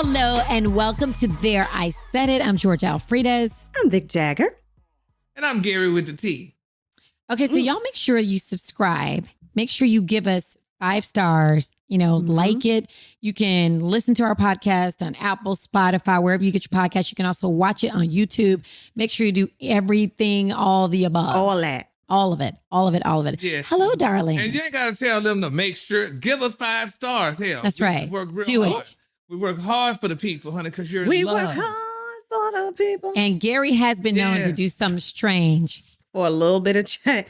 Hello and welcome to There I Said It. I'm Georgia Alfredes. I'm Vic Jagger. And I'm Gary with the T. Okay, so y'all make sure you subscribe. Make sure you give us 5 stars, like it. You can listen to our podcast on Apple, Spotify, wherever you get your podcast. You can also watch it on YouTube. Make sure you do everything, all the above. All that. All of it. All of it. All of it. Yeah. Hello, darling. And you ain't got to tell them to make sure, give us 5 stars. Hell, That's right. We work real Do hard. it. We work hard for the people, honey, because you're We loved. work hard for the people. And Gary has been known to Yes. do something strange. For a little bit of change.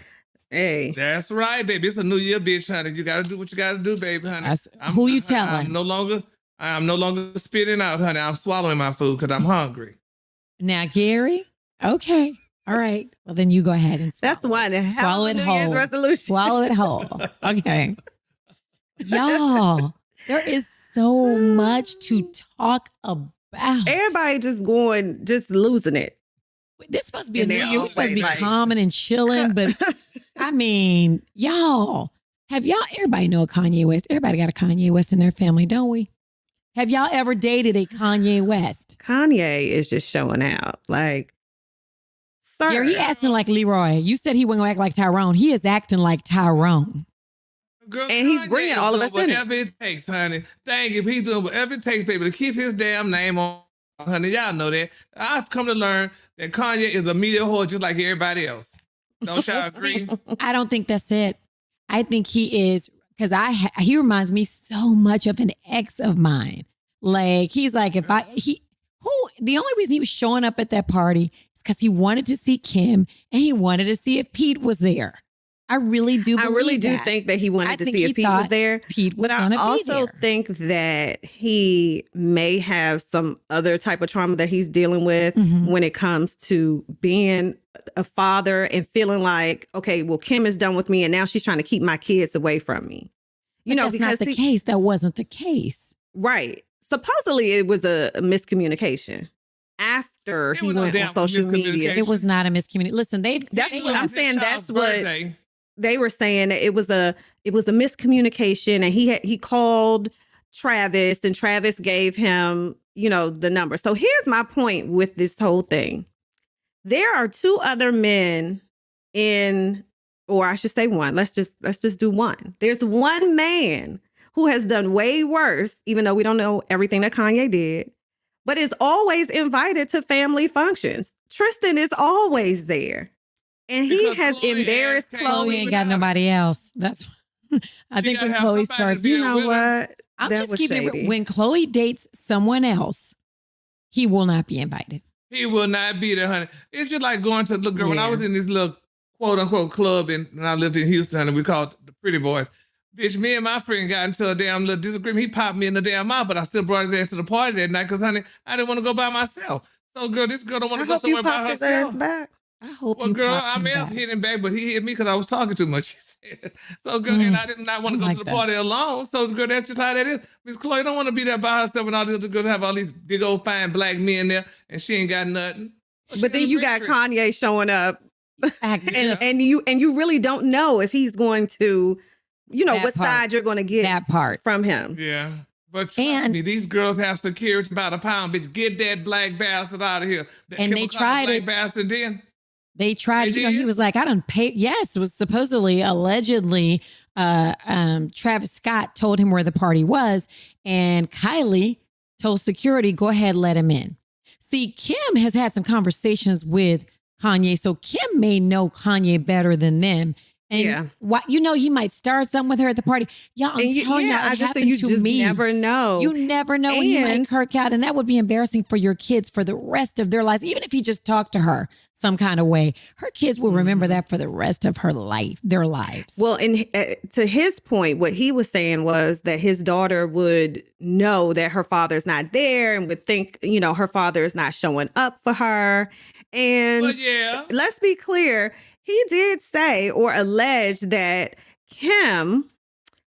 Hey. That's right, baby. It's a new year, bitch, honey. You got to do what you got to do, baby, honey. Who you telling? I'm no longer spitting out, honey. I'm swallowing my food because I'm hungry. Now, Gary, okay. All right. Well, then you go ahead and swallow. That's one. Swallow it New whole. Year's resolution. Swallow it whole. Okay. Y'all, there is so much to talk about. Everybody just losing it. This supposed to be a In new their year. We're own supposed to be way, like- calming and chilling, but I mean, everybody know a Kanye West. Everybody got a Kanye West in their family, don't we? Have y'all ever dated a Kanye West? Kanye is just showing out. Like, sir. Gary, he acting like Leroy. You said he wasn't gonna act like Tyrone. He is acting like Tyrone. Girl, And he's Kanye bringing is all of doing us in it. whatever it takes, honey. Thank you. He's doing whatever it takes, baby, to keep his damn name on. Honey, y'all know that. I've come to learn that Kanye is a media whore just like everybody else. Don't y'all agree? I don't think that's it. I think he is, because he reminds me so much of an ex of mine. Like, he's like, the only reason he was showing up at that party is because he wanted to see Kim and he wanted to see if Pete was there. I really do believe I really do that. think that he wanted I to think see he if Pete was thought there. Pete was But going I to be also there. think that he may have some other type of trauma that he's dealing with Mhm. when it comes to being a father and feeling like, okay, well, Kim is done with me and now she's trying to keep my kids away from me. But that's not the case. That wasn't the case. Right. Supposedly it was a miscommunication after It he was no went on damn social media. miscommunication. It was not a miscommunication. Listen, That's they what I'm have- saying. His That's child's what birthday. they were saying, that it was a miscommunication, and he called Travis, and Travis gave him, the number. So here's my point with this whole thing. There are 2 other men or I should say one. Let's just do one. There's one man who has done way worse, even though we don't know everything that Kanye did, but is always invited to family functions. Tristan is always there. And he Because has Chloe embarrassed asked Chloe Chloe. ain't got nobody else. That's I She think gotta when have Chloe somebody to starts, be You a know winner. what? I'm That just was keeping it. shady. When Chloe dates someone else, he will not be invited. He will not be there, honey. It's just like going to, look, girl, when I Yeah. was in this little quote unquote club and I lived in Houston and we called the Pretty Boys. Bitch, me and my friend got into a damn little disagreement. He popped me in the damn mouth, but I still brought his ass to the party that night because, honey, I didn't want to go by myself. So, girl, this girl don't want I to go hope you somewhere by popped his ass herself. back. I hope Well, you girl, popped I him may have back. hit him back, but he hit me because I was talking too much. She said. So, girl, and I did not want to I go like to the that. party alone. So, girl, that's just how that is. Miss Chloe don't want to be there by herself and all these other girls have all these big old fine black men there, and she ain't got nothing. Well, But she then you a got great Kanye showing up, Act Yeah. just and you really don't know if he's going to, That what part. side you're going to get that part. from him. Yeah. But trust And- me, these girls have security by the pound, bitch. Get that black bastard out of here. That And they chemical tried black it. bastard then. They tried, They he did? was like, I done pay. Yes, it was supposedly, allegedly, Travis Scott told him where the party was. And Kylie told security, go ahead, let him in. See, Kim has had some conversations with Kanye. So Kim may know Kanye better than them. And Yeah. he might start something with her at the party. Y'all, I'm And telling y'all, I it just say happened you to just me. never know. You never know when he might And- kirk out, and that would be embarrassing for your kids for the rest of their lives. Even if he just talked to her some kind of way, her kids will remember that for the rest of their lives. Well, and to his point, what he was saying was that his daughter would know that her father's not there and would think, her father is not showing up for her. And Well, yeah. let's be clear, he did say or allege that Kim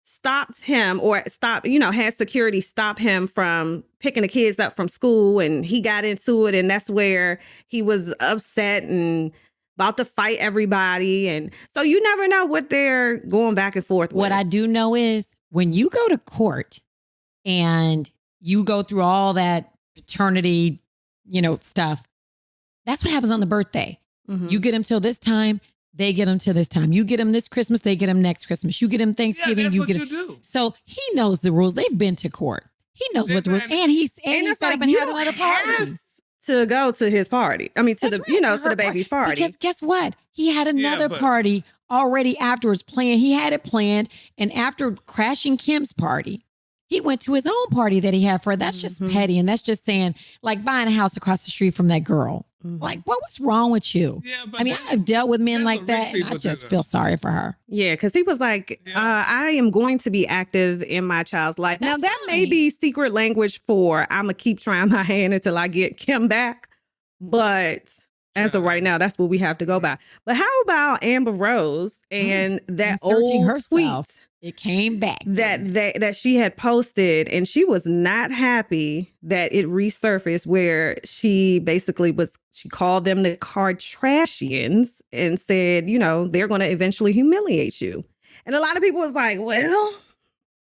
stopped him had security stop him from picking the kids up from school, and he got into it, and that's where he was upset and about to fight everybody. And so you never know what they're going back and forth with. What I do know is when you go to court and you go through all that paternity, stuff. That's what happens on the birthday. Mhm. You get them till this time, they get them till this time. You get them this Christmas, they get them next Christmas. You get them Yeah, Thanksgiving, that's you what get you them. do. So he knows the rules. They've been to court. He knows what the rules. Exactly. And he And it's set like up and you had don't another party. have to go to his party. I mean, to That's the right, to her the baby's party. Because guess what? He had another but- party already afterwards planned. He had it planned. And after crashing Kim's party, he went to his own party that he had for her. That's just Mhm. petty. And that's just saying, like buying a house across the street from that girl. Mhm. Like, what's wrong with you? Yeah, but I mean, that's- I've dealt with men that's like what that, rich and I people do, just though. feel sorry for her. Yeah, because he was like, Yeah. I am going to be active in my child's life. Now, That's that may fine. be secret language for I'm going to keep trying my hand until I get Kim back. But as of right now, that's what we have to go by. But how about Amber Rose and that Inserting old herself. tweet It came back. that she had posted, and she was not happy that it resurfaced, where she basically she called them the Kardashians and said, they're going to eventually humiliate you. And a lot of people was like, well,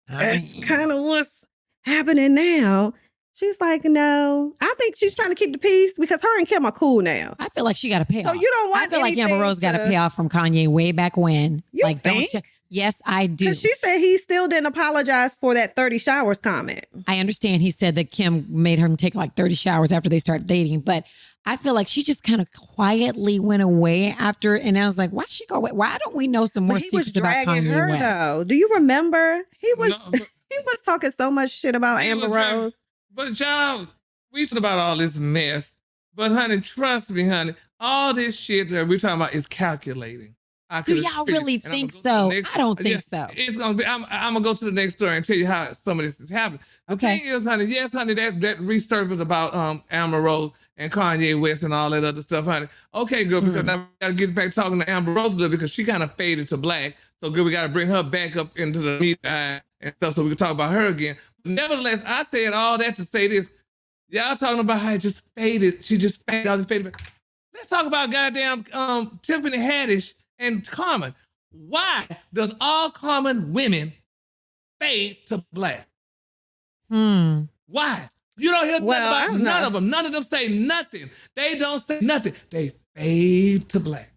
that's kind of what's happening now. She's like, no, I think she's trying to keep the peace because her and Kim are cool now. I feel like she got to pay So off. you don't want I feel like Amber anything Rose got to to- pay off from Kanye way back when. You like, think? Yes, I do. Because she said he still didn't apologize for that 30 showers comment. I understand he said that Kim made him take like 30 showers after they started dating, but I feel like she just kind of quietly went away after. And I was like, why'd she go away? Why don't we know some more But he was secrets about dragging Kanye her West? though. Do you remember? He was No, but- he was talking so much shit about He Amber was dragging- Rose. But y'all, we talking about all this mess. But honey, trust me, honey, all this shit that we're talking about is calculating. I Do could've y'all figured- really and I'm think gonna go to so? the next- I don't think Yeah, so. It's gonna be. I'm gonna go to the next story and tell you how some of this is happening. The Okay. thing is, honey, yes, honey, that resurfaced about Amber Rose and Kanye West and all that other stuff, honey. Okay, good, because now we gotta get back talking to Amber Rose a little because she kind of faded to black. So good, we gotta bring her back up into the media and stuff so we can talk about her again. Nevertheless, I said all that to say this. Y'all talking about how it just faded. She just faded, all this faded. Let's talk about goddamn Tiffany Haddish and Common. Why does all common women fade to black? Why? You don't hear Well, I nothing don't about none know. of them. None of them say nothing. They don't say nothing. They fade to black.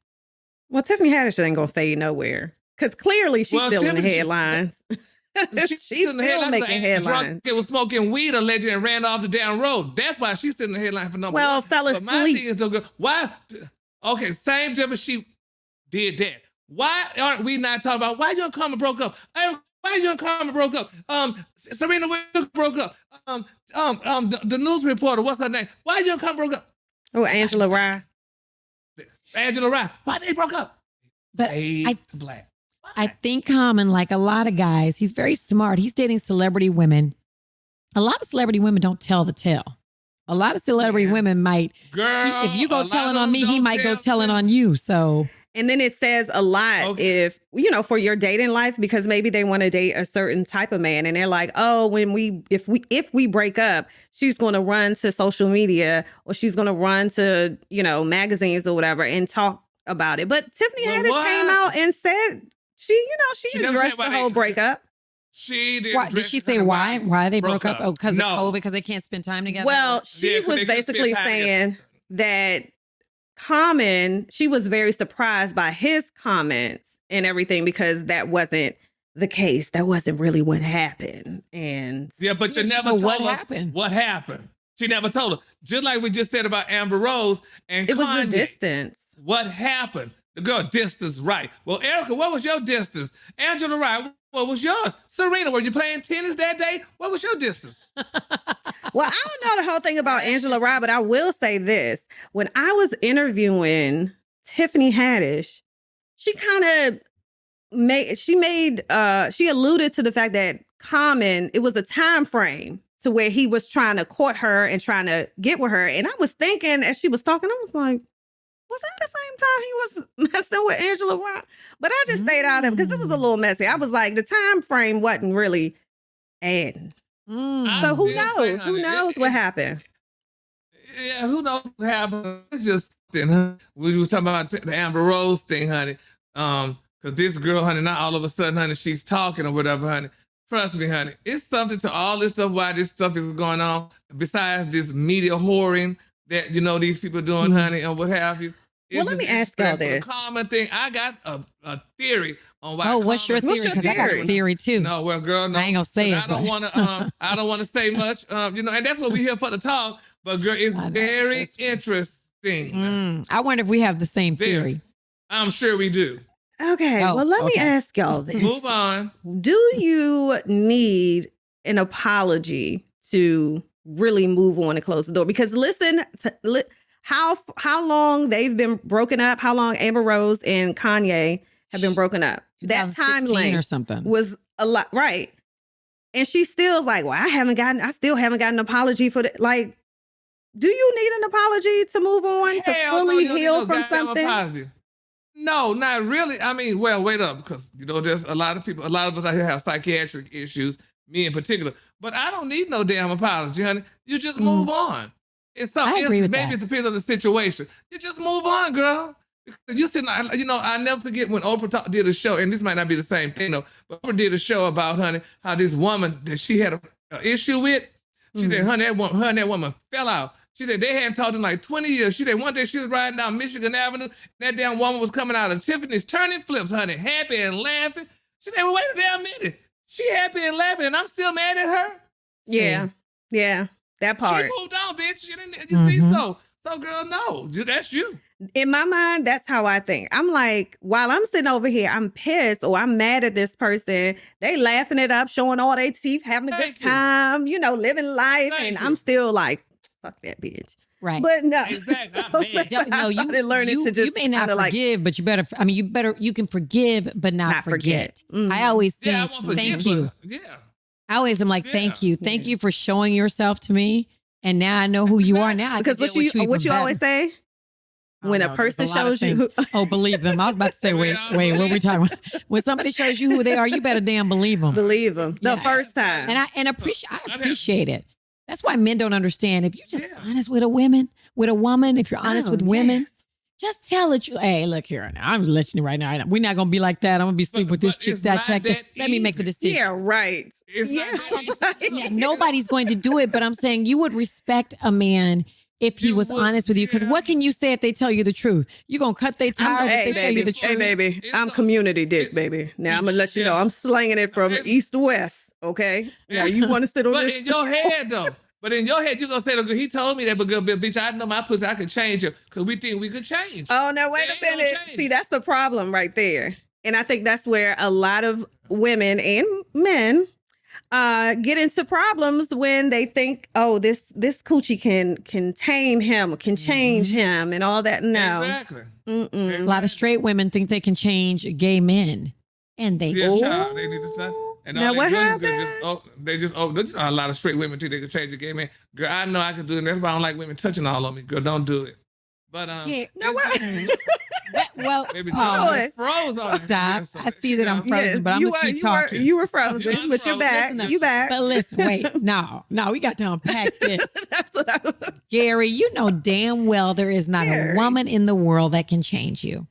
Well, Tiffany Haddish ain't gonna fade nowhere. Because clearly she's Well, still in the Tiffany- headlines. She's still making headlines. It was smoking weed allegedly and ran off the down road. That's why she's sitting in the headline for number Well, one. fell But my asleep. thing is so good. Why? Okay, same difference. She did that. Why aren't we not talking about why you and Carmen broke up? Why you and Carmen broke up? Serena Williams broke up. The news reporter, what's her name? Why you and Carmen broke up? Oh, Angela Rye. Angela Rye. Why they broke up? But Fade I to black. I think Common, like a lot of guys, he's very smart. He's dating celebrity women. A lot of celebrity women don't tell the tale. A lot of celebrity Yeah. women might, Girl, if you a go lot telling of on them me, he don't might go tell telling on you. So And then it says a lot Okay. if, for your dating life, because maybe they want to date a certain type of man and they're like, oh, if we break up, she's going to run to social media or she's going to run to, magazines or whatever and talk about it. But Tiffany Well, Haddish what? came out and said she never addressed said the why whole they- breakup. She didn't. why, did dress she her say why they broke up? Oh, because No. of COVID, because they can't spend time together? Well, she Yeah, 'cause was they couldn't spend basically time saying that Common, she was very surprised by his comments and everything because that wasn't the case. That wasn't really what happened. And Yeah, but you Yeah, never so told what us happened? what happened. She never told us. Just like we just said about Amber Rose and it was Kanye. the distance. What happened? The girl distance right. Well, Erica, what was your distance? Angela Wright, what was yours? Serena, were you playing tennis that day? What was your distance? Well, I don't know the whole thing about Angela Rye, but I will say this. When I was interviewing Tiffany Haddish, she kind of she alluded to the fact that Common, it was a time frame to where he was trying to court her and trying to get with her. And I was thinking as she was talking, I was like, was that the same time he was messing with Angela Rye? But I just stayed out of it because it was a little messy. I was like, the time frame wasn't really adding. I So who still say, knows? honey, Who knows what happened? Yeah, who knows what happened? It's just we was talking about the Amber Rose thing, honey. Because this girl, honey, not all of a sudden, honey, she's talking or whatever, honey. Trust me, honey. It's something to all this stuff, why this stuff is going on, besides this media whoring that, these people doing, honey, and what have you. Well, let me ask y'all this. The common thing, I got a theory on why. Oh, what's your theory? Because I got a theory too. No, well, girl, no. I ain't gonna say it. I don't want to. I don't want to say much. And that's what we're here for, to talk. But girl, it's very interesting. I wonder if we have the same theory. I'm sure we do. Okay, well, let me ask y'all this. Move on. Do you need an apology to really move on and close the door? Because listen, how long they've been broken up, how long Amber Rose and Kanye have been broken up. That time length or something was a lot, right? And she still's like, well, I still haven't gotten an apology for that. Like, do you need an apology to move on, to fully heal from something? Apology. No, not really. I mean, well, wait up, because there's a lot of us out here have psychiatric issues, me in particular. But I don't need no damn apology, honey. You just move on. It's something. Maybe it depends on the situation. You just move on, girl. You see, I never forget when Oprah did a show, and this might not be the same thing though, but Oprah did a show about, honey, how this woman that she had an issue with. She said, honey, that woman fell out. She said they hadn't talked in like 20 years. She said one day she was riding down Michigan Avenue, and that damn woman was coming out of Tiffany's turning flips, honey, happy and laughing. She said, well, wait a damn minute. She happy and laughing, and I'm still mad at her? Yeah. Yeah. That part. She moved on, bitch. You see, so girl, no, that's you. In my mind, that's how I think. I'm like, while I'm sitting over here, I'm pissed or I'm mad at this person. They laughing it up, showing all their teeth, having a good time, living life. And I'm still like, fuck that bitch. Right. But no. Exactly. You may not forgive, but you can forgive, but not forget. Mm-hmm. I always think, thank you. I always am like, thank you. Thank you for showing yourself to me. And now I know who you are now. Because what you always say? When a person shows you believe them. I was about to say, wait, what are we talking about? When somebody shows you who they are, you better damn believe them. Believe them. The first time. And I appreciate it. That's why men don't understand. If you're just honest with a woman, if you're honest with women, just tell it. Hey, look here. Now, I'm just letting you right now. We're not going to be like that. I'm going to be sleeping with this chick, that chick. Let me make the decision. Yeah, right. Nobody's going to do it, but I'm saying you would respect a man if he was honest with you. Because what can you say if they tell you the truth? You're going to cut their tires if they tell you the truth. Hey, baby, I'm community dick, baby. Now I'm going to let you know. I'm slanging it from east to west, okay? Now you want to sit on this? But in your head, though. But in your head, you're going to say, he told me that, but good bitch, I know my pussy, I could change it because we think we could change. Oh, no, wait a minute. See, that's the problem right there. And I think that's where a lot of women and men get into problems when they think, oh, this coochie can tame him, can change him and all that. No. Exactly. A lot of straight women think they can change gay men. And they child, they need to stop. And now what happened? A lot of straight women think they can change the gay man. Girl, I know I can do it. That's why I don't like women touching all on me. Girl, don't do it. But well, maybe froze on stop. I see that I'm frozen, but I'm gonna keep talking. You were frozen, but you're back. You back. But listen, wait, no, we got to unpack this. That's what I was. Gary, you know damn well there is not a woman in the world that can change you.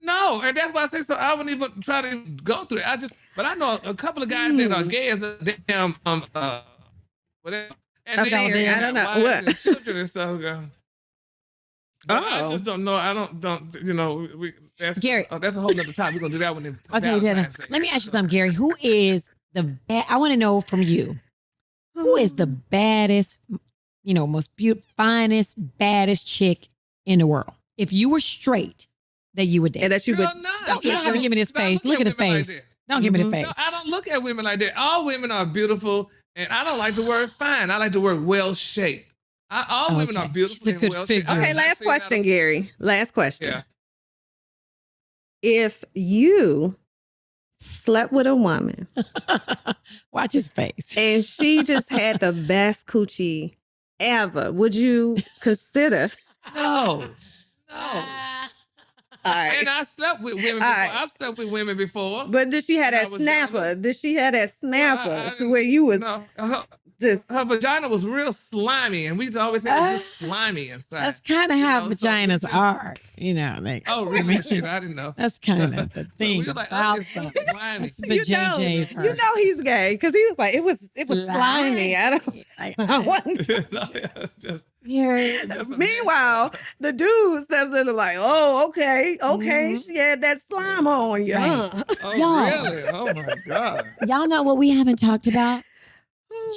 No, and that's why I say so. I wouldn't even try to go through it. But I know a couple of guys that are gay as a damn whatever. And I don't know what and children and stuff, girl. But I just don't know. I don't. That's Gary. That's a whole nother time. We're gonna do that one. Okay, we did. Let me ask you something, Gary. Who is I want to know from you. Who is the baddest, most beautiful, finest, baddest chick in the world? If you were straight, that you would date. And that you would. You don't have to give me this face. Look at the face. Don't give me the face. No, I don't look at women like that. All women are beautiful, and I don't like the word fine. I like the word well shaped. All women are beautiful and well shaped. Okay, last question, Gary. Last question. Yeah. If you slept with a woman, watch his face, and she just had the best coochie ever, would you consider? No. All right. And I slept with women before. I've slept with women before. But did she have that snapper? Did she have that snapper to where you was? No. just her vagina was real slimy, and we just always had it just slimy inside. That's kind of You how know, so vaginas it's- are, you know. Like, Oh, I really? mean, Shit, I didn't know. that's kind of the We thing was like, about it's so them. slimy. That's you vajayjays are. he's gay because he was like it was slimy. I don't. Like, I wasn't- No, yeah, just, yeah. just a Meanwhile, the dude says that they're like, "Oh, okay, Mhm. she had that slime on you, Right. huh?" Oh, Y'all. really? Oh, my God. Y'all know what we haven't talked about?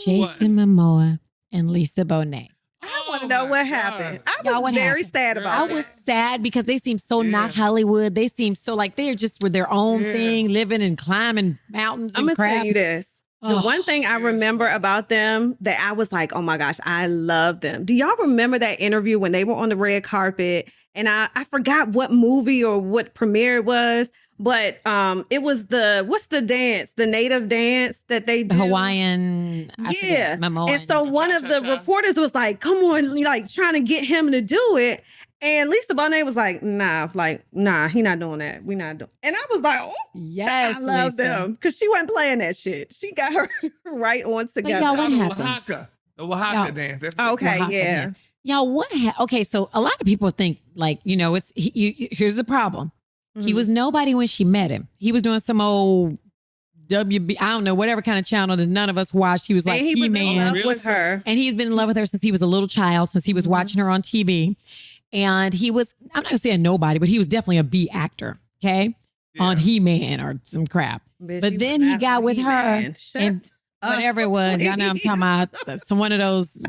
Jason Momoa and Lisa Bonet. I want to Oh, know my what God. happened. I Y'all, was what very happened? sad Girl, about I it. was sad because they seem so not Yeah. Hollywood. They seem so like they're just with their own Yeah. thing, living and climbing mountains I'm and gonna crap. tell you this. The Oh, one thing I yes, remember Lord. about them that I was like, oh my gosh, I love them. Do y'all remember that interview when they were on the red carpet? And I forgot what movie or what premiere it was, but it was what's the dance, the native dance that they do? the Hawaiian, I Yeah. forget, Momoa. And so one of the Cha-cha-cha. reporters was like, come on, like trying to get him to do it. And Lisa Bonet was like, nah, he not doing that. We not doing. And I was like, oh, yes, I love Lisa. them because she wasn't playing that shit. She got her right on together. y'all, what The happened? Oaxaca. The Oaxaca Y'all- dance. That's Okay, Oaxaca yeah. dance. Y'all, okay, so a lot of people think like, you know, here's the problem. He Mhm. was nobody when she met him. He was doing some old WB, I don't know, whatever kind of channel that none of us watched. He was like and he was in He-Man. love Really? with her. And he's been in love with her since he was a little child, since he was Mhm. watching her on TV. And he was, I'm not gonna say a nobody, but he was definitely a B actor, okay? On He-Man or some crap. Bitch, But was then he not got on with her He-Man. Shut and up, whatever it was. Y'all know I'm talking about some one of those.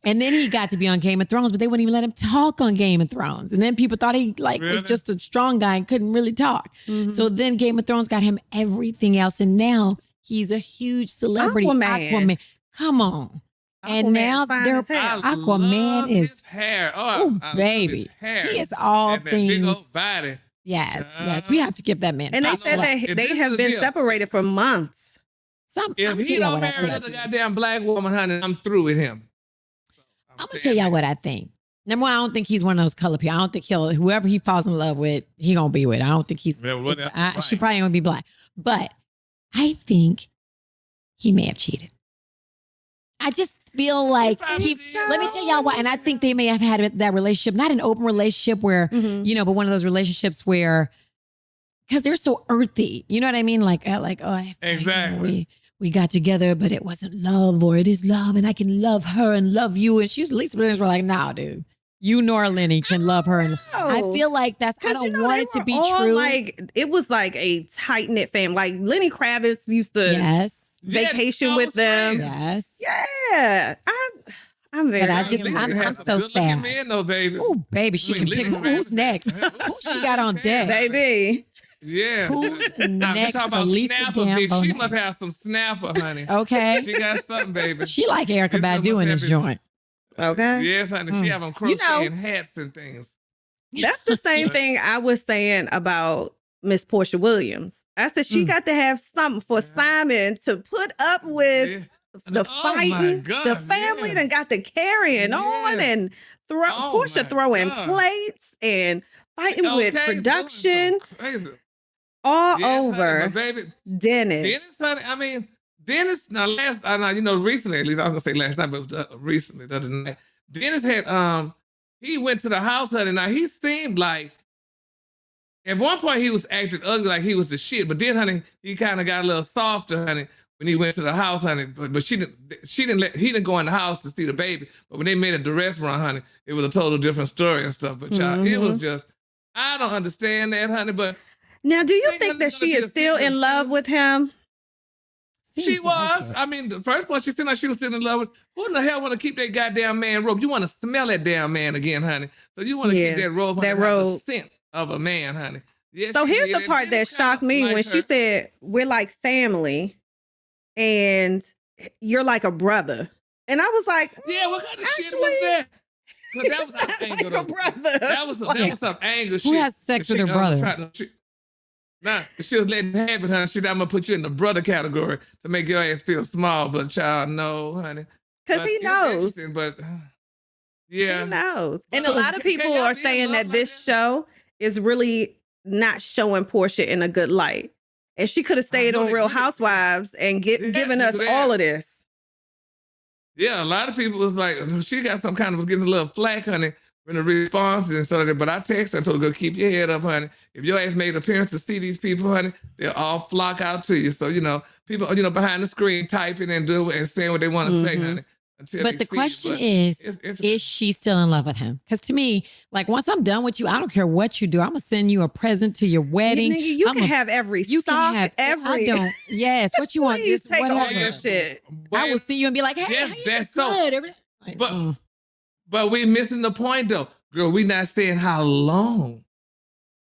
And then he got to be on Game of Thrones, but they wouldn't even let him talk on Game of Thrones. And then people thought he was Really? just a strong guy and couldn't really talk. Mhm. So then Game of Thrones got him everything else. And now he's a huge celebrity. Aquaman. Come on. And Aquaman now fine they're as hell. I Aquaman love is- his hair. Oh, I love baby. his hair. He is all and that big old things. body. Yes. We have to give that man. And they I said know. that If they this is have the been deal. separated for months. I'm If gonna he tell y'all don't what I marry think. another goddamn black woman, honey, I'm through with him. I'm gonna tell y'all what I think. Number one, I don't think he's one of those color people. I don't think whoever he falls in love with, he gonna be with. I don't think he's. Yeah, well, it's- that's She right. probably gonna be black, but I think he may have cheated. I just feel like probably he. did. Let me tell y'all why, and I think they may have had that relationship, not an open relationship where Mhm. you know, but one of those relationships where because they're so earthy. You know what I mean? Like Exactly. we got together, but it wasn't love, or it is love, and I can love her and love you. And she's Lisa Williams were like, nah, dude, you nor Lenny can love her. And I feel like that's I 'Cause, don't you know, want they it to were be all, true. Like it was like a tight knit family. Like Lenny Kravitz used to yes, vacation Yeah, with them. friends. yes. Yeah, I'm very. But I just- Lisa I'm has so some good-looking sad. Men, though, baby. Oh, baby, she I can mean, pick Lisa who's Kravitz- next. Who she got on deck? baby. Yeah. Who's Now, if you next talk for about Lisa snapper, bitch, Gambo? she must have some snapper, honey. Okay, She got something, baby. she like Erica This girl Badu in must this have joint. Okay. Yes, honey. Mm. She have them You crocheting know- hats and things. That's the same thing I was saying about Miss Portia Williams. I said she Mm. got to have something for Yeah. Simon to put up with Yeah. the Oh, my fighting. God, the family yeah. done got the carrying on Yes. and Oh, Portia my throwing God. plates and fighting with Okay, production doing some crazy. all Yes, honey, over but baby, Dennis. Dennis, honey, I mean, Dennis, now recently, at least I was gonna say last night, but it was, recently, the other night, Dennis had, he went to the house, honey. Now he seemed like, at one point he was acting ugly, like he was the shit, but then, honey, he kind of got a little softer, honey, when he went to the house, honey. But he didn't go in the house to see the baby. But when they made it at the restaurant, honey, it was a total different story and stuff. But y'all, it was just, I don't understand that, honey, but Now, do you think think there's that gonna she be is a still in season love two? with him? she was. I mean, the first one, she seemed like she was still in love with. Who in the hell want to keep that goddamn man robe? You want to smell that damn man again, honey. So you want to Yeah, keep that robe, honey, that have robe. the scent of a man, honey. Yeah, So she here's did. the And part that Dennis kinda shocked me when liked she her. said, we're like family and you're like a brother. And I was like, Yeah, what kind of shit actually, was that? 'Cause that was it's out not of anger, like a though. brother. That was some anger shit. Who has sex She, with her brother? She was letting him have it, honey. She said, I'm gonna put you in the brother category to make your ass feel small, but child, no, honey. Because But he it's knows. interesting, but yeah. He knows. But And so a lot of can people y'all are be in saying love that like this that? show is really not showing Portia in a good light. And she could have stayed know on they Real get it. Housewives and They had given to us do that. all of this. Yeah, a lot of people was like, she got some kind of was getting a little flack, honey, in the responses and so that. But I text her, I told her, go keep your head up, honey. If your ass made an appearance to see these people, honey, they'll all flock out to you. So people, behind the screen typing and doing and saying what they want to say, honey. But the question is she still in love with him? Because to me, like once I'm done with you, I don't care what you do. I'm gonna send you a present to your wedding. You can have every sock, I don't. Yes, what you want? Just take whatever. all your shit. I will see you and be like, hey, yes, that's good. So. But we missing the point though, girl. We not saying how long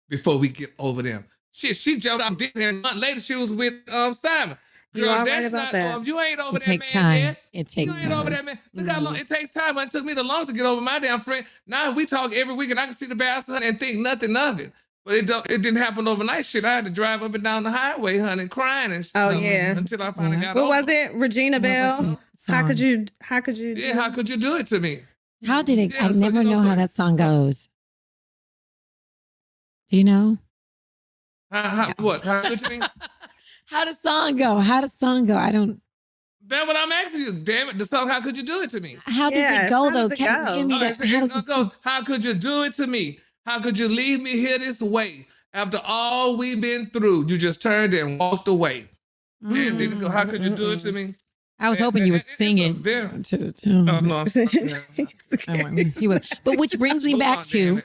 before we get over them. Shit, she jumped out this and a month later she was with Simon. Girl, You are right that's about not that. You ain't over It that takes man time. yet. It takes You ain't time. over that man. Look how long it takes time. It took me the longest to get over my damn friend. Now we talk every week and I can see the bastard and think nothing of it. But it didn't happen overnight. Shit, I had to drive up and down the highway, honey, crying and shit. Oh, yeah. Until I finally got What over was it? Regina Bell? How could you? Yeah, how could you do it to me? How did it? Yeah, I so never know how that song goes. Do you know? What? How could you mean? How does song go? How does song go? I don't. That's what I'm asking you. Damn it. The song, how could you do it to me? How does Yeah, it go how though? does it Can go? you give me that? How does it goes, how could you do it to me? How could you leave me here this way? After all we've been through, you just turned and walked away. And then it go, how could you do it to me? I was hoping you would sing it. No, I'm sorry. He would. But which brings me back to,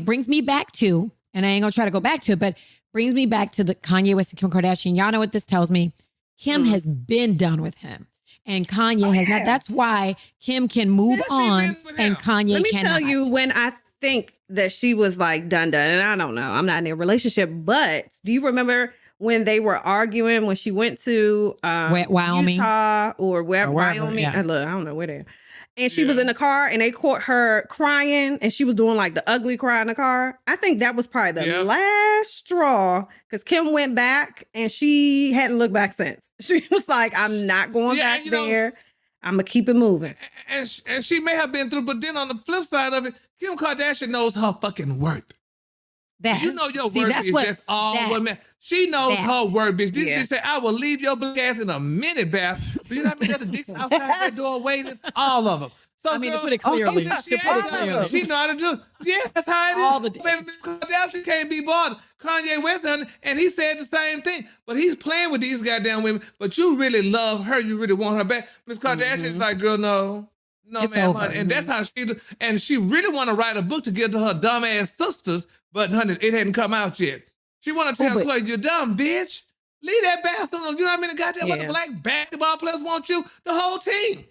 brings me back to, and I ain't gonna try to go back to it, but brings me back to the Kanye West and Kim Kardashian. Y'all know what this tells me? Kim has been done with him. And Kanye has not. That's why Kim can move on and Kanye Let me cannot. tell you when I think that she was like done. And I don't know. I'm not in a relationship. But do you remember when they were arguing when she went to Wyoming? Utah or wherever, Wyoming? Yeah. I don't know where they are. And she was in the car and they caught her crying and she was doing like the ugly cry in the car. I think that was probably the last straw because Kim went back and she hadn't looked back since. She was like, I'm not going back there. I'm going to keep it moving. And she may have been through, but then on the flip side of it, Kim Kardashian knows her fucking worth. That. You know your worth is just all women. She knows her worth, bitch. This bitch say, I will leave your black ass in a minute, bath. Do you know how many other dicks outside that door waiting? All of them. So, I mean, to put it clearly. She know how to do. Yeah, that's how it is. All the Baby, dicks. Miss Kardashian can't be bought. Kanye West, and he said the same thing. But he's playing with these goddamn women. But you really love her. You really want her back. Miss Kardashian's like, girl, no. No, It's man, over. honey. And that's how she do. And she really want to write a book to give to her dumb ass sisters, but honey, it hadn't come out yet. She want to tell Chloe, you're dumb, bitch. Leave that bastard alone. You know how many goddamn other black basketball players want you? The whole team.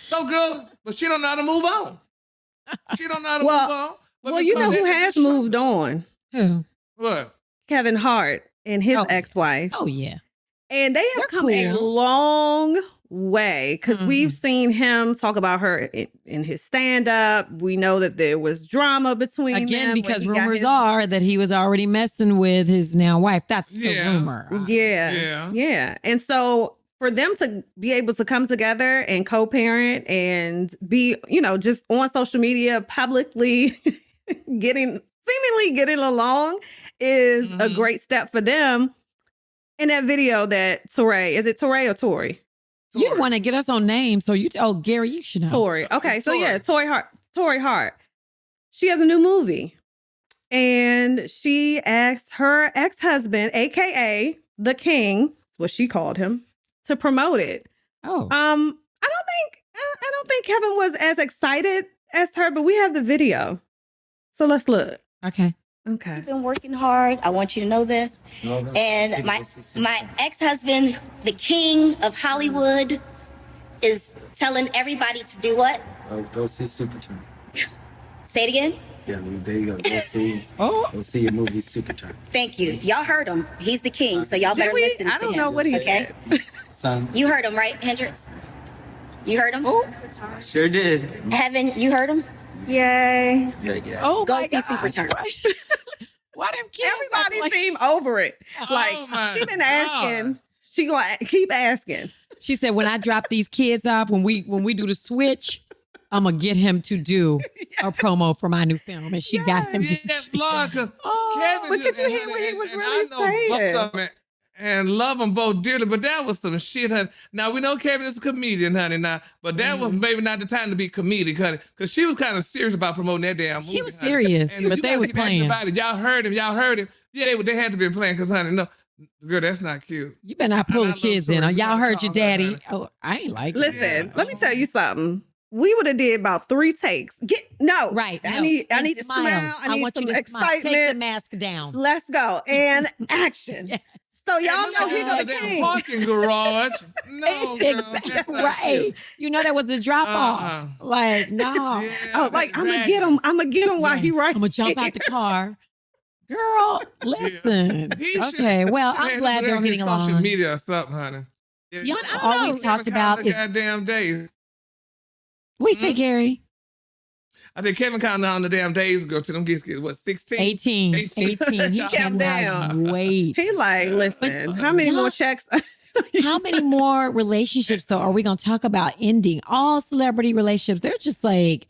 So, girl, but she don't know how to move on. She don't know how to move on. But Well, you know who has moved on? Who? What? Kevin Hart and his ex-wife. Oh, yeah. And they have come a cool. long way because we've seen him talk about her in his stand-up. We know that there was drama between them. Again, when because he got rumors his- are that he was already messing with his now wife. That's the rumor. Yeah. And so for them to be able to come together and co-parent and be, just on social media publicly seemingly getting along is a great step for them. In that video that Touré, is it Touré or Tori? You don't want to get us on names, so Gary, you should know. Tori. Okay, It's so Tori. yeah, Tori Hart. She has a new movie. And she asked her ex-husband, aka the King, that's what she called him, to promote it. Oh. I don't think Kevin was as excited as her, but we have the video. So let's look. Okay. Okay. I've been working hard. I want you to know this. And my ex-husband, the king of Hollywood, is telling everybody to do what? Go see Supertime. Say it again. Yeah, there you go. Go see. Go see your movie Supertime. Thank you. Y'all heard him. He's the king, so y'all better listen to him. I don't know what he okay? said. Son. You heard him, right, Hendrix? You heard him? Sure did. Heaven, you heard him? Yay. Yeah. Oh, Go my see gosh. Supertime. Why them kids? Everybody seemed over it. Like my she been God. asking. She gonna keep asking. She said, when I drop these kids off, when we do the switch, I'm gonna get him to do a promo for my new film, and she got him to. Yes, Lord, because Oh, Kevin but just, could you hear what he was and really I know both saying? of them, and love them both dearly, but that was some shit, honey. Now we know Kevin is a comedian, honey. Now, but that was maybe not the time to be comedic, honey, because she was kind of serious about promoting that damn movie. She was honey. serious, And but you they gotta was keep asking playing. about it. Y'all heard him. Yeah, they had to be playing because, honey, no, girl, that's not cute. You better not pull And I the kids love in. Tori. Y'all You heard gotta your call her, daddy. honey. Oh, I ain't like it. Listen, Yeah. let me tell you something. We would have did about 3 takes. Right. I no. need And to smile. I need want some you to smile. Take the excitement. mask down. Let's go. And action. Yes. So y'all And know look here at go the that king. parking garage. No, girl, Exactly that's not right. cute. You know that was a drop off. Like, no. Yeah, Oh, like I'm gonna exactly. get him. I'm gonna get him while he Yes, right. I'm gonna jump out the car. Girl, listen. He should- Okay, well, should have I'm glad put it they're on his getting social along. media or something, honey. Yeah, Y'all you know know, all know. we've talked Kevin about counted is the goddamn days. what you say, Gary? I said Kevin counted down the damn days, girl, to them kids, what, 16? 18. 18. 18. He Calm cannot down. wait. He like, listen, But- how many Y'all- more checks? How many more relationships though are we gonna talk about ending? All celebrity relationships, they're just like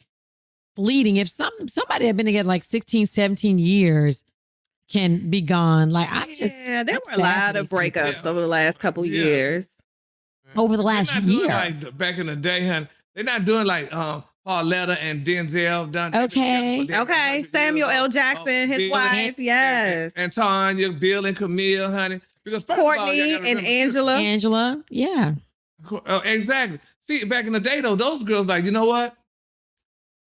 fleeting. If somebody had been together like 16, 17 years can be gone. Like I'm just yeah, there I'm were a sad lot for of these people. breakups over the last couple Yeah. years. over the They're last not doing year. like back in the day, honey. They're not doing like Pauletta and Denzel done. Okay. Okay, Samuel L. Jackson, his wife, yes. And Tanya, Bill and Camille, honey. Because first of all, y'all Courtney gotta and remember, too, Angela. Angela, yeah. Exactly. See, back in the day though, those girls like, you know what?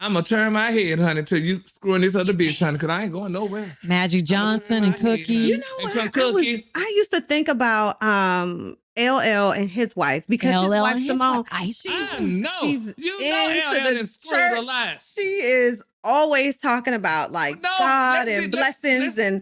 I'm gonna turn my head, honey, till you screwing this other bitch, honey, because I ain't going nowhere. Magic Johnson and Cookie. You know And what? Cookie. I used to think about LL and his wife because his LL wife and his Simone. wife. I I know. She's You know into LL the and screwed a church. lot. She is always talking about like No, God let's and be- let's- blessings and.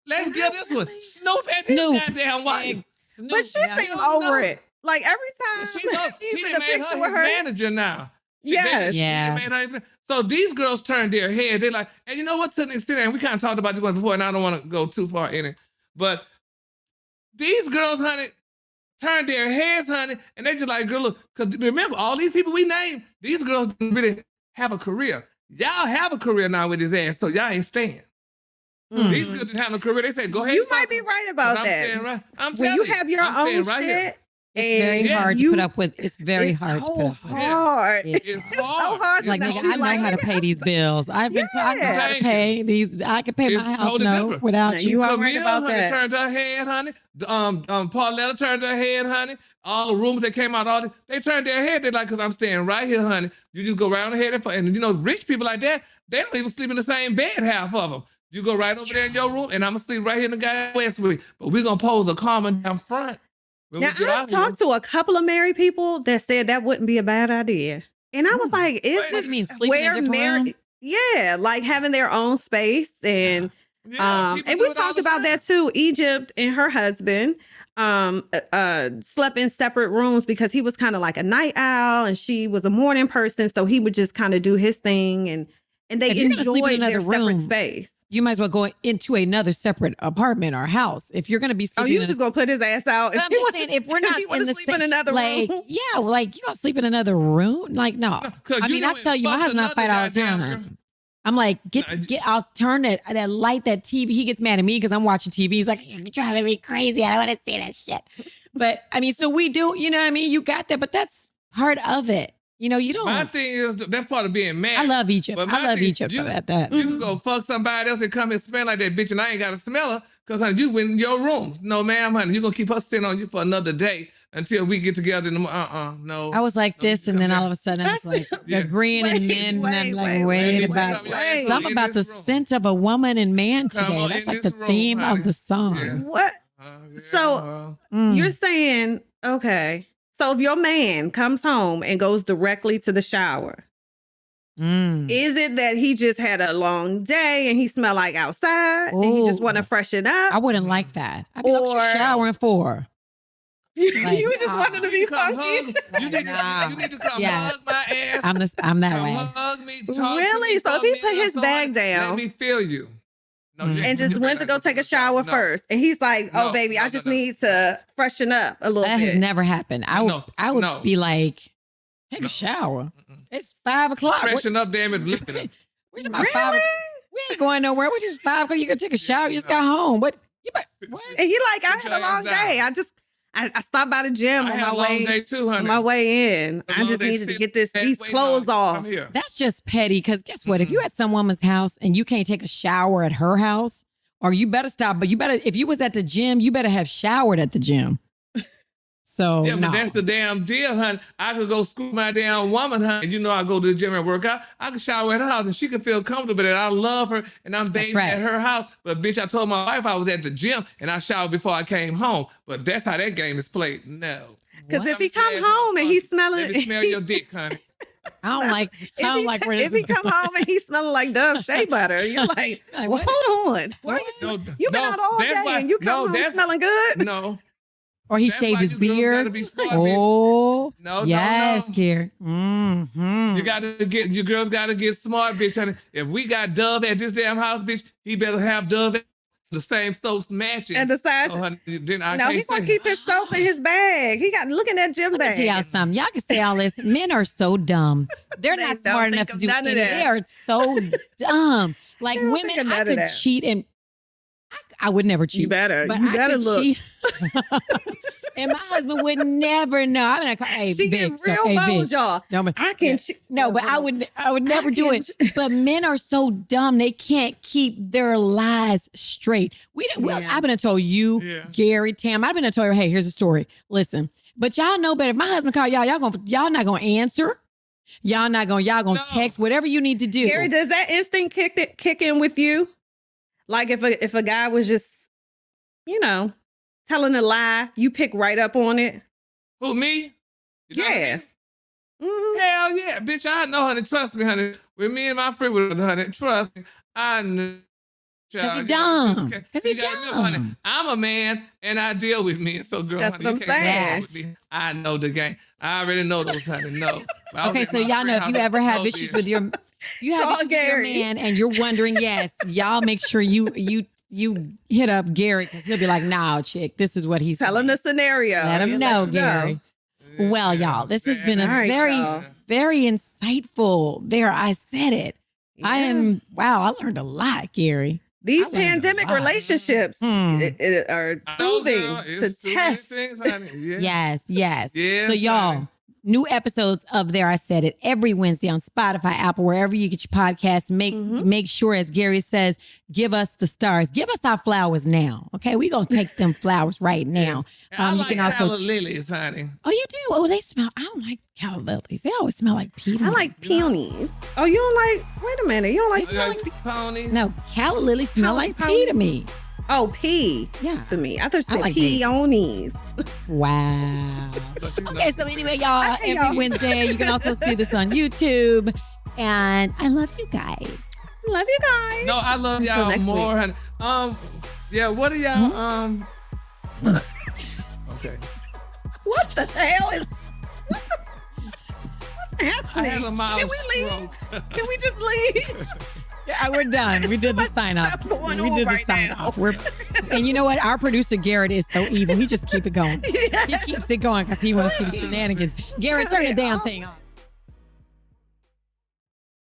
Let's get this one. Really? Snoop and his Snoop. goddamn wife. But she seems over it. Like every time She's up. he's He in a made picture her with his her. manager now. Yes. Yeah. Made her his so these girls turned their heads. They're like, and you know what? To an extent, and we kind of talked about this one before, and I don't want to go too far in it. But these girls, honey, turned their heads, honey, and they just like, girl, look, because remember, all these people we named, these girls didn't really have a career. Y'all have a career now with his ass, so y'all ain't staying. Mm. These girls didn't have no career. They said, go ahead. You and might fuck be them. right But about I'm that. saying right. I'm When telling you have your I'm own saying right shit, here. It's very and hard to you- put up with. It's very it's hard to so put up with. hard. It's It's so hard. hard It's like, to nigga, be I know like, how to pay these bills. I know how to Thank pay these. I can pay my It's house totally note different. without Now, you. you are right Camille, about honey, that. turned her head, honey. Pauletta turned her head, honey. All the rumors that came out, they turned their head. They're like, because I'm staying right here, honey. You just go right ahead and you know, rich people like that, they don't even sleep in the same bed, half of them. You go right over there in your room, and I'm gonna sleep right here in the guy west with you. But we're gonna pose a common down front. when we Now, get I've out here. talked to a couple of married people that said that wouldn't be a bad idea. And I was like, is What do you this mean, sleeping in a where different room? Yeah, like having their own space. And Yeah, people and do we it all talked the about time. that too. Egypt and her husband slept in separate rooms because he was kind of like a night owl and she was a morning person. So he would just kind of do his thing and they If you're gonna sleep in enjoyed their another separate room, space. You might as well go into another separate apartment or house if you're going to be Oh, sleeping. you in just a, gonna put his ass out. but I'm just saying, if we're not he wanna in the sleep same, in another like, room. yeah, like you gonna sleep in another room? Like, no. 'Cause I you mean, know I tell it you, my fucked husband and I fight all another the time. goddamn I'm like, Nah, get out, turn that light, that TV. He gets mad at me because I'm watching TV. He's like, you're driving me crazy. I don't want to see that shit. But I mean, so we do, you know what I mean? You got that, but that's part of it. You know, you don't. My thing is that's part of being married. I love Egypt. But my I love thing- Egypt you- for that. You can go fuck somebody else and come and smell like that bitch, and I ain't gotta smell her because honey, you went in your room. No, ma'am, honey, you gonna keep her sitting on you for another day until we get together in the no. I was like No, this, you and come then all back. of a sudden I was like Yeah. agreeing, and then I'm like, wait wait, about wait. something about the In this room. scent of a woman and man Come today. on, That's in like the this room, theme honey. of the song. Yeah. What? Yeah, So- well, Mm. You're saying, okay. So if your man comes home and goes directly to the shower, Mm. is it that he just had a long day and he smelled like outside and he just Ooh. want to freshen I up? wouldn't like that. I'd be like, what you Or- showering for? like, you just nah. wanted to be you come funky. hug. You need, Nah. you need to come Yes. hug my ass. I'm that Come way. hug me. Talk to Really? me, So if fuck he me, put and his so bag on, down- let me feel you. No, Mm. you- And just you went to better go take a shower No. first. And he's like, oh, No, baby, I no, just no. need to freshen up a little That bit. has never happened. I would No. be like, take No. a shower. Mm-mm. It's 5 o'clock. What, Freshen up, damn it. Look at him. we're talking about 5 o'clock. We ain't going nowhere. We're just 5 o'clock. You can take a shower. You just got home. What? You better, what? And he like, I Sit had your a long ass down. day. I stopped by the gym I on had my a long way. day too, honey. On my way in. A I long just day needed to sitting get these waiting clothes on you. off. Come here. That's just petty. Because guess what? If you at some woman's house and you can't take a shower at her house, or you better stop. But you better, if you was at the gym, you better have showered at the gym. So Yeah, no. but that's the damn deal, honey. I could go school my damn woman, honey. You know, I go to the gym and work out. I can shower at her house and she can feel comfortable and I love her and I'm bathing right. at her house. But bitch, I told my wife I was at the gym and I showered before I came home. But that's how that game is played. No. Because if he I'm come saying, home and he's let smelling, me smell your dick, honey. I don't like. I don't like where this if he is come going. home and he's smelling like Dove shea butter, you're like, Like, well, what? hold on. Why No, you been no, out all day that's why- and you come no, home that's- smelling good? No. Or he That's shaved why his you girls beard. gotta be smart, bitch. Oh, No, yes, no. Gary. Mm-hmm. You gotta get, you girls gotta get smart, bitch, honey. If we got Dove at this damn house, bitch, he better have Dove at the same soaps matching. And decide, Oh, honey, then I no, can't he's gonna say- keep his soap in his bag. He got, look in that gym Let me bag. tell y'all something. Y'all can say all this. Men are so dumb. They're They not don't smart think enough to of do none of any. that. They are so dumb. Like They don't women, think of I none of could that. cheat and I would never cheat. You better. But You I better could look. cheat. And my husband would never know. I'm gonna call, hey, She big, get so, real hey, bold, big. y'all. Don't be- I can. Yeah. No, but I would never do can it. But men are so dumb; they can't keep their lies straight. Yeah. I've been to tell you, Yeah. Gary, Tam. I've been to tell you, hey, here's a story. Listen, but y'all know better. If my husband call y'all, y'all not gonna answer. Y'all gonna No. text whatever you need to do. Gary, does that instinct kick in with you? Like if a guy was just, telling a lie, you pick right up on it. Who, me? You talking to Yeah. me? Mhm. Hell yeah, bitch. I know, honey. Trust me, honey. With me and my friend, with honey, trust me. I know. Cause he dumb. Cause he You gotta remember, honey, dumb. I'm a man and I deal with men. So, girl, That's honey, what you I'm can't saying. deal with me. I know the game. I already know those, honey. No. I was Okay, at so my y'all know if friend's you house, ever have no issues bitch. with your, you have Call issues with your Gary. man, and you're wondering, yes, y'all make sure you hit up Gary because he'll be like, "Nah, chick, this is what he's Tell him the scenario. Let him He'll know, you Gary." Yeah, Well, y'all, this has been a All right, very, y'all. very insightful. There, I said it. I Yeah. am. Wow, I learned a lot, Gary. These I learned a pandemic lot. relationships are I know, proving girl. It's to too many test. things, honey. Yeah. Yes, yes. Yes, So y'all, honey. new episodes of There I Said It every Wednesday on Spotify, Apple, wherever you get your podcasts. Make sure, as Gary says, give us the stars. Give us our flowers now. Okay, we're gonna take them flowers right now. And I You like can also. calla lilies, honey. Oh, you do? Oh, they smell. I don't like calla lilies. They always smell like peat. I like peonies. Oh, you don't like? Wait a minute. You don't like? They smell Like ponies. No, calla lilies smell like pea to me. Oh, pea. Yeah. To me, I thought you I said like daisies. peonies. Wow. But you know. Okay, so anyway, y'all, Okay, every y'all. Wednesday you can also see this on YouTube. And I love you guys. Love you guys. No, I love Until y'all next more, honey. Yeah, what are y'all, okay. What the hell is? What's I happening? had a mild Can we leave? stroke. Can we just leave? Yeah, we're done. We did the much sign off. stuff going We on did the right sign now. off. And you know what? Our producer Garrett is so evil. He just keep it going. He keeps it going because he wants to see the shenanigans. Garrett, turn the damn thing on.